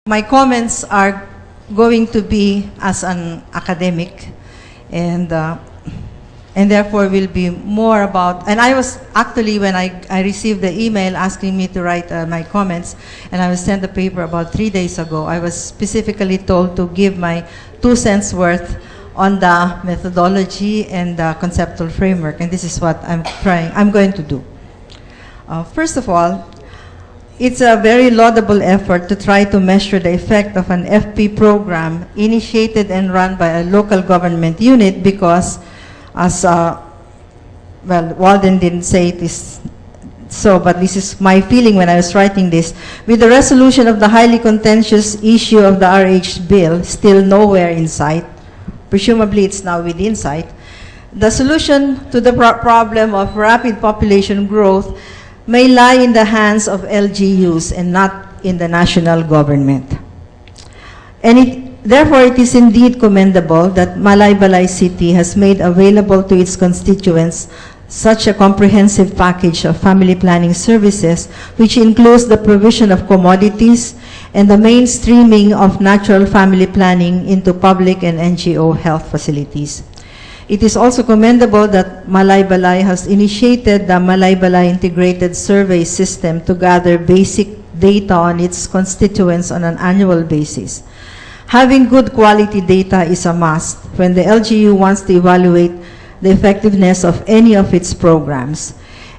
My comments are going to be as an academic, and therefore will be more about, and I was actually, when I received the email asking me to write my comments, and I was sent the paper about 3 days ago, I was specifically told to give my 2 cents worth on the methodology and the conceptual framework, and this is what I'm going to do. First of all, it's a very laudable effort to try to measure the effect of an FP program initiated and run by a local government unit because, as Walden didn't say it is so, but this is my feeling when I was writing this, with the resolution of the highly contentious issue of the RH bill still nowhere in sight, presumably it's now within sight, the solution to the problem of rapid population growth may lie in the hands of LGUs and not in the national government. And therefore, it is indeed commendable that Malaybalay City has made available to its constituents such a comprehensive package of family planning services, which includes the provision of commodities and the mainstreaming of natural family planning into public and NGO health facilities. It is also commendable that Malaybalay has initiated the Malaybalay Integrated Survey System to gather basic data on its constituents on an annual basis. Having good quality data is a must when the LGU wants to evaluate the effectiveness of any of its programs.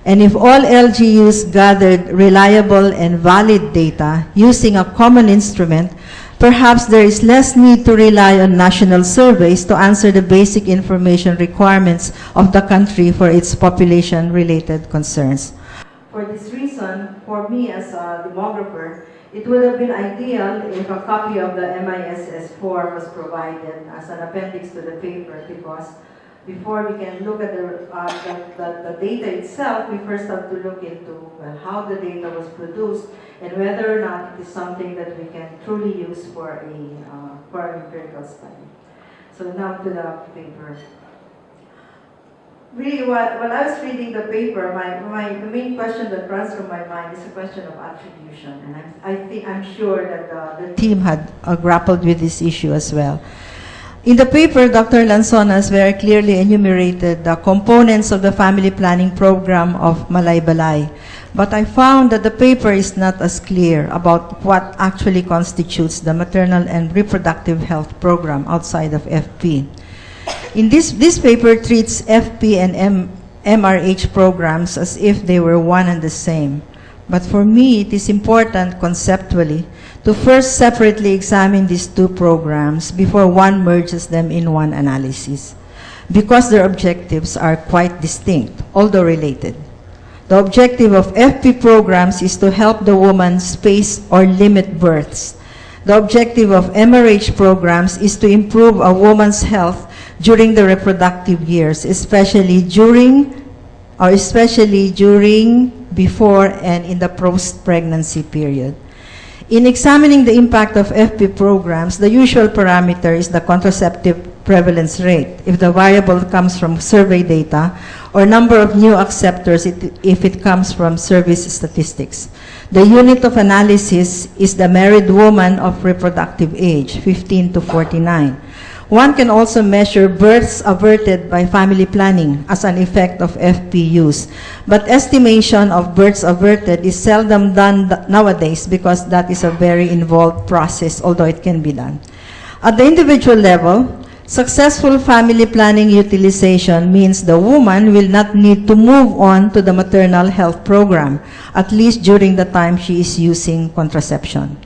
And if all LGUs gathered reliable and valid data using a common instrument, perhaps there is less need to rely on national surveys to answer the basic information requirements of the country for its population-related concerns. For this reason, for me as a demographer, it would have been ideal if a copy of the MISS form was provided as an appendix to the paper, because before we can look at the data itself, we first have to look into how the data was produced and whether or not it is something that we can truly use for an empirical study. So now to the paper. Really, while I was reading the paper, the main question that runs through my mind is a question of attribution, and I'm sure that the team had grappled with this issue as well. In the paper, Dr. Lanzonas very clearly enumerated the components of the family planning program of Malaybalay. But I found that the paper is not as clear about what actually constitutes the maternal and reproductive health program outside of FP. In this paper treats FP and MRH programs as if they were one and the same. But for me, it is important conceptually to first separately examine these two programs before one merges them in one analysis, because their objectives are quite distinct, although related. The objective of FP programs is to help the woman space or limit births. The objective of MRH programs is to improve a woman's health during the reproductive years, especially during, before, and in the post-pregnancy period. In examining the impact of FP programs, the usual parameter is the contraceptive prevalence rate, if the variable comes from survey data, or number of new acceptors if it comes from service statistics. The unit of analysis is the married woman of reproductive age, 15 to 49. One can also measure births averted by family planning as an effect of FP use. But estimation of births averted is seldom done nowadays because that is a very involved process, although it can be done. At the individual level, successful family planning utilization means the woman will not need to move on to the maternal health program, at least during the time she is using contraception.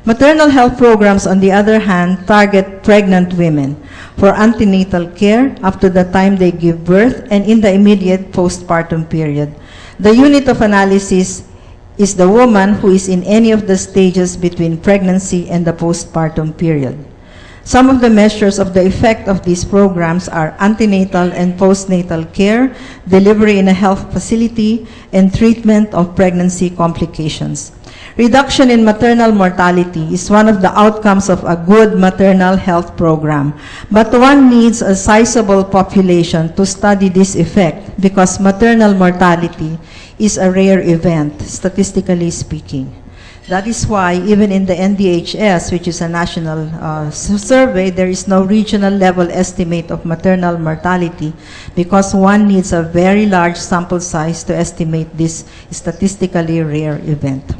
Maternal health programs, on the other hand, target pregnant women for antenatal care up to the time they give birth and in the immediate postpartum period. The unit of analysis is the woman who is in any of the stages between pregnancy and the postpartum period. Some of the measures of the effect of these programs are antenatal and postnatal care, delivery in a health facility, and treatment of pregnancy complications. Reduction in maternal mortality is one of the outcomes of a good maternal health program, but one needs a sizable population to study this effect because maternal mortality is a rare event, statistically speaking. That is why even in the NDHS, which is a national survey, there is no regional level estimate of maternal mortality because one needs a very large sample size to estimate this statistically rare event.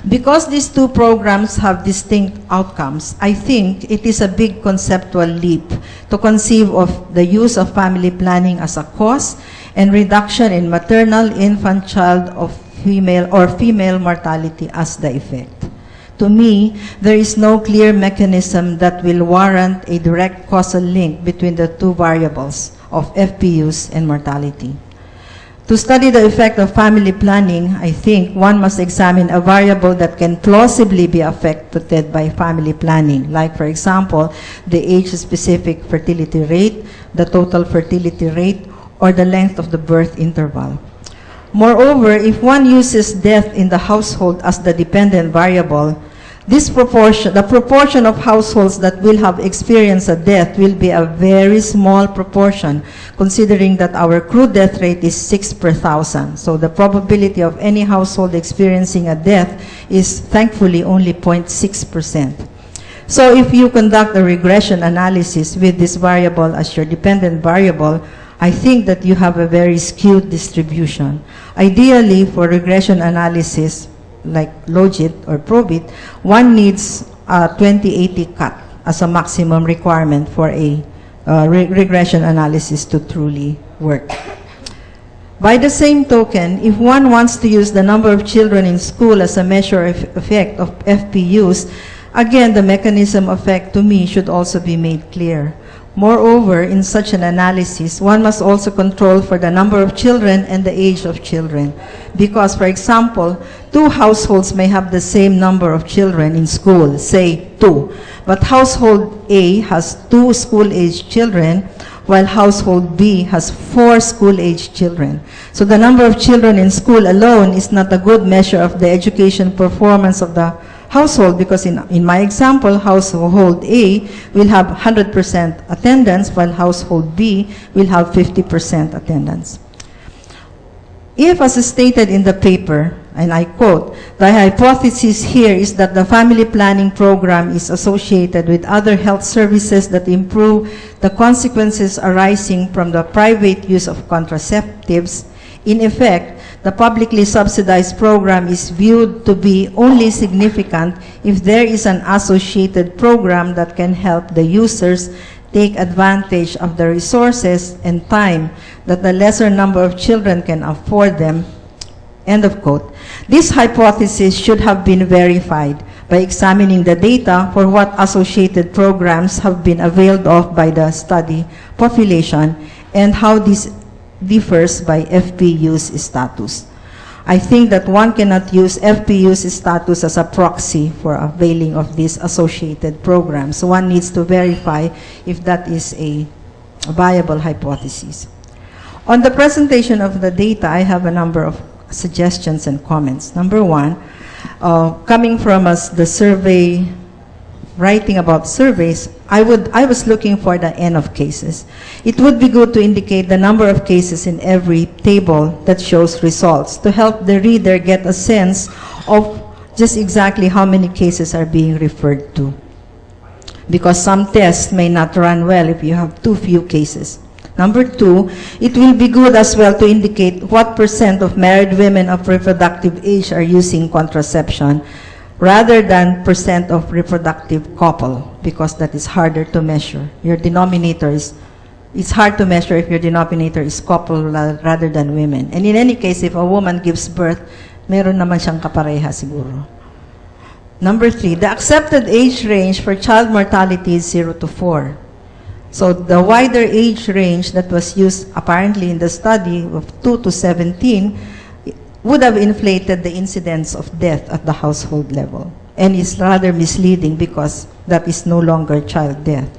Because these two programs have distinct outcomes, I think it is a big conceptual leap to conceive of the use of family planning as a cause and reduction in maternal, infant, child of female mortality as the effect. To me, there is no clear mechanism that will warrant a direct causal link between the two variables of FPUs and mortality. To study the effect of family planning, I think one must examine a variable that can plausibly be affected by family planning, like, for example, the age-specific fertility rate, the total fertility rate, or the length of the birth interval. Moreover, if one uses death in the household as the dependent variable, the proportion of households that will have experienced a death will be a very small proportion, considering that our crude death rate is 6 per 1,000. So the probability of any household experiencing a death is thankfully only 0.6%. So if you conduct a regression analysis with this variable as your dependent variable, I think that you have a very skewed distribution. Ideally, for regression analysis, like Logit or Probit, one needs a 20/80 cut as a maximum requirement for a regression analysis to truly work. By the same token, if one wants to use the number of children in school as a measure of effect of FPUs, again, the mechanism effect to me should also be made clear. Moreover, in such an analysis, one must also control for the number of children and the age of children. Because, for example, two households may have the same number of children in school, say 2. But household A has 2 school-aged children, while household B has 4 school-aged children. So the number of children in school alone is not a good measure of the education performance of the household, because in my example, household A will have 100% attendance, while household B will have 50% attendance. If, as stated in the paper, and I quote, the hypothesis here is that the family planning program is associated with other health services that improve the consequences arising from the private use of contraceptives. In effect, the publicly subsidized program is viewed to be only significant if there is an associated program that can help the users take advantage of the resources and time that the lesser number of children can afford them. End of quote. This hypothesis should have been verified by examining the data for what associated programs have been availed of by the study population and how this differs by FPU's status. I think that one cannot use FPU's status as a proxy for availing of these associated programs. So one needs to verify if that is a viable hypothesis. On the presentation of the data, I have a number of suggestions and comments. Number one, coming from us, the survey, writing about surveys, I was looking for the N of cases. It would be good to indicate the number of cases in every table that shows results to help the reader get a sense of just exactly how many cases are being referred to. Because some tests may not run well if you have too few cases. Number two, it will be good as well to indicate what % of married women of reproductive age are using contraception, rather than % of reproductive couple, because that is harder to measure. Your denominator is, it's hard to measure if your denominator is couple rather than women. And in any case, if a woman gives birth, meron naman siyang kapareha siguro. Number three, the accepted age range for child mortality is 0 to 4. So the wider age range that was used apparently in the study of 2 to 17 would have inflated the incidence of death at the household level, and is rather misleading because that is no longer child death.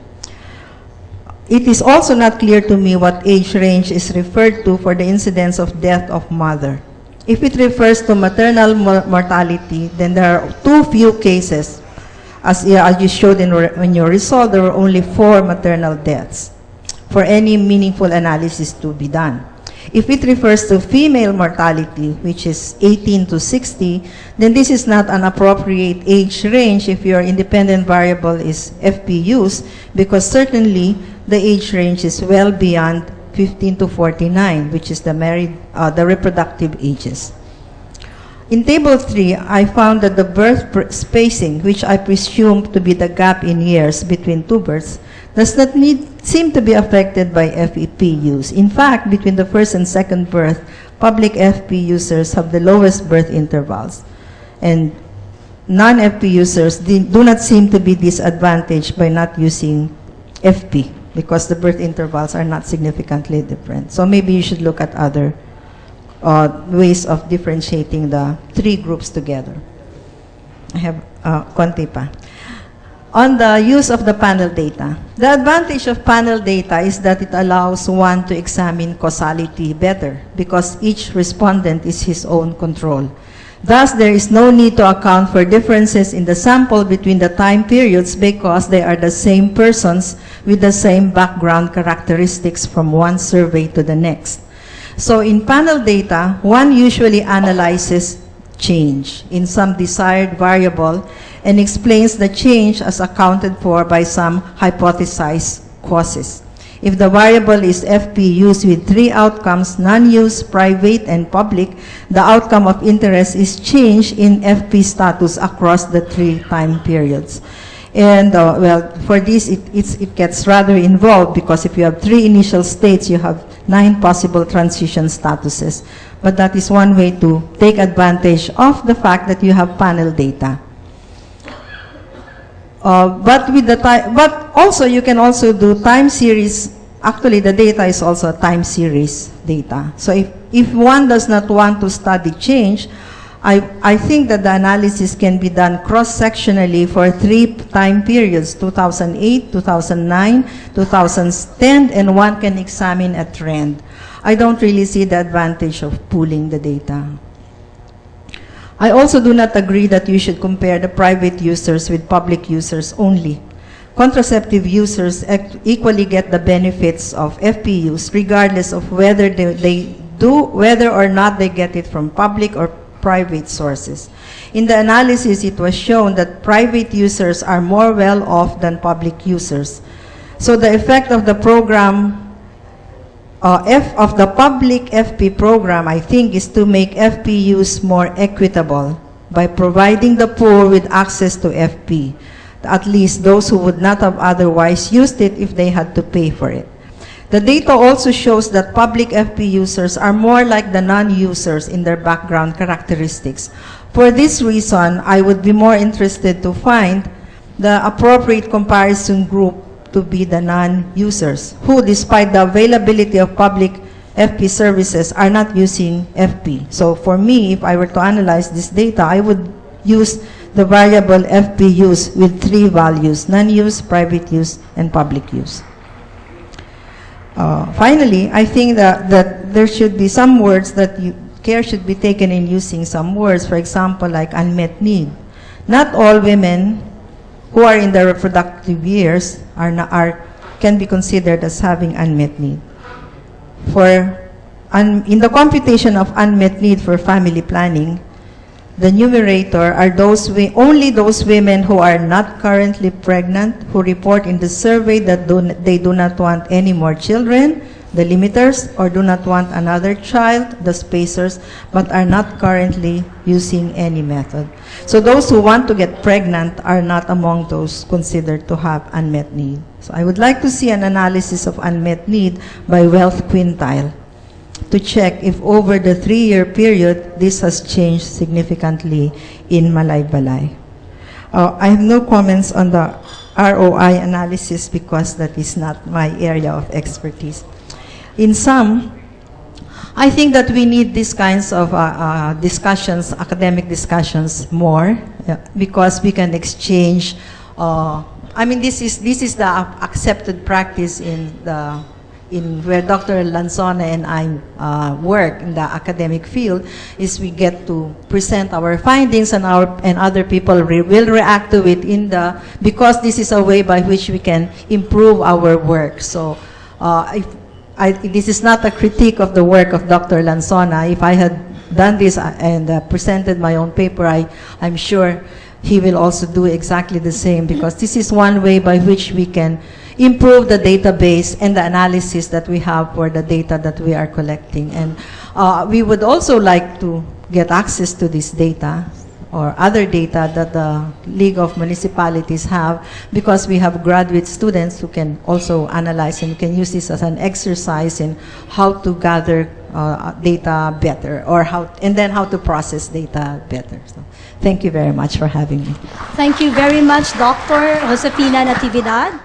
It is also not clear to me what age range is referred to for the incidence of death of mother. If it refers to maternal mortality, then there are too few cases. As you showed in your result, there were only 4 maternal deaths for any meaningful analysis to be done. If it refers to female mortality, which is 18 to 60, then this is not an appropriate age range if your independent variable is FPUs, because certainly the age range is well beyond 15 to 49, which is the reproductive ages. In Table 3, I found that the birth spacing, which I presume to be the gap in years between two births, does not seem to be affected by FEP use. In fact, between the first and second birth, public FP users have the lowest birth intervals. And non-FP users do not seem to be disadvantaged by not using FP because the birth intervals are not significantly different. So maybe you should look at other ways of differentiating the three groups together. I have konti pa. On the use of the panel data. The advantage of panel data is that it allows one to examine causality better because each respondent is his own control. Thus, there is no need to account for differences in the sample between the time periods because they are the same persons with the same background characteristics from one survey to the next. So in panel data, one usually analyzes change in some desired variable and explains the change as accounted for by some hypothesized causes. If the variable is FP used with three outcomes, non-use, private, and public, the outcome of interest is change in FP status across the three time periods. And well, for this, it gets rather involved because if you have three initial states, you have 9 possible transition statuses. But that is one way to take advantage of the fact that you have panel data. But also you can also do time series. Actually, the data is also time series data. So if one does not want to study change, I think that the analysis can be done cross-sectionally for 3 time periods, 2008, 2009, 2010, and one can examine a trend. I don't really see the advantage of pooling the data. I also do not agree that you should compare the private users with public users only. Contraceptive users equally get the benefits of FPUs regardless of whether whether or not they get it from public or private sources. In the analysis, it was shown that private users are more well off than public users. So the effect of the program of the public FP program, I think, is to make FP use more equitable by providing the poor with access to FP, at least those who would not have otherwise used it if they had to pay for it. The data also shows that public FP users are more like the non-users in their background characteristics. For this reason, I would be more interested to find the appropriate comparison group to be the non-users, who, despite the availability of public FP services, are not using FP. So for me, if I were to analyze this data, I would use the variable FP use with 3 values: non-use, private use, and public use. Finally, I think that there should be some words that care should be taken in using some words, for example, like unmet need. Not all women who are in their reproductive years can be considered as having unmet need. In the computation of unmet need for family planning, the numerator are only those women who are not currently pregnant, who report in the survey that they do not want any more children, the limiters, or do not want another child, the spacers, but are not currently using any method. So those who want to get pregnant are not among those considered to have unmet need. So I would like to see an analysis of unmet need by wealth quintile to check if over the 3-year period, this has changed significantly in Malaybalay. I have no comments on the ROI analysis because that is not my area of expertise. In sum, I think that we need these kinds of discussions, academic discussions more, because we can exchange. I mean, this is the accepted practice in where Dr. Lanzone and I work in the academic field, is we get to present our findings and other people will react to it because this is a way by which we can improve our work. So this is not a critique of the work of Dr. Lansona. If I had done this and presented my own paper, I'm sure he will also do exactly the same, because this is one way by which we can improve the database and the analysis that we have for the data that we are collecting. And we would also like to get access to this data or other data that the League of Municipalities have, because we have graduate students who can also analyze and can use this as an exercise in how to gather data better, or and then how to process data better. So, thank you very much for having me. Thank you very much, Dr. Josefina Natividad.